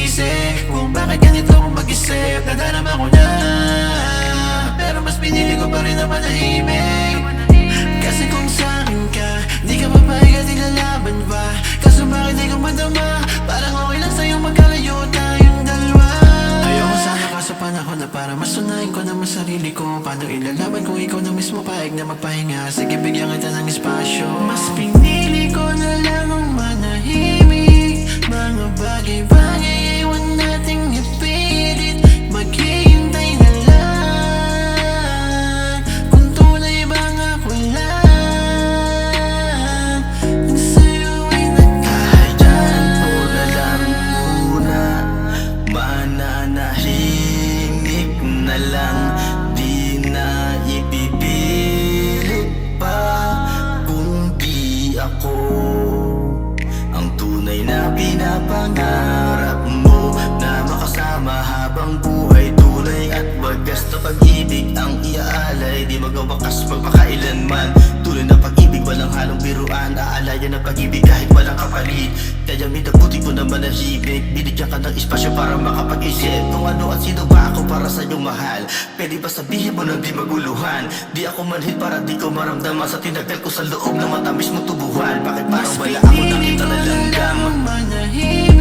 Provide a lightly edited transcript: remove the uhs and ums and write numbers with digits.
nagsisisi kung bakit ganito ako mag-isip. Nadarama ko na, pero mas pinili ko pa rin na manahimik. Kasi kung sa'kin ka, di ka papayag at ilalaban pa. Kaso bakit di ko madama, parang okay lang sa'yo magkalayo tayong dalawa. Ayoko sana ka sa panahon na para masunahin ko naman sarili ko. Paano ilalaban kung ikaw na mismo paig na magpahinga? Sige, bigyan kita ng espasyo. Mas pinili ko na lang ang manahimik. Mga bagay-bagay iwan nating ipilit. Maghihintay na lang kung tunay bang ako lang ang sa'yo ay Dyan mo na lang muna, mananahimik na lang. Di na ipipilit pa kung di ako ang tunay na pinapangarap mo, na makasama habang buhay. Tunay at wagas na pag-ibig ang iaalay, di magwawakas magpakailanman. Tunay na pag-ibig, walang halong biruan. Aalayan ang pag-ibig kahit walang kapalit. Kaya minabuti ko na manahimik. Binigyan ka ng espasyo para makapag-isip kung ano at sino ba ako para sa iyong mahal. Pwede ba sabihin mo na di maguluhan? Di ako manhid para di ko maramdaman sa tinagal ko sa loob ng matamis mong tubuhan. Bakit parang wala ako nakita na langgam? manahimik.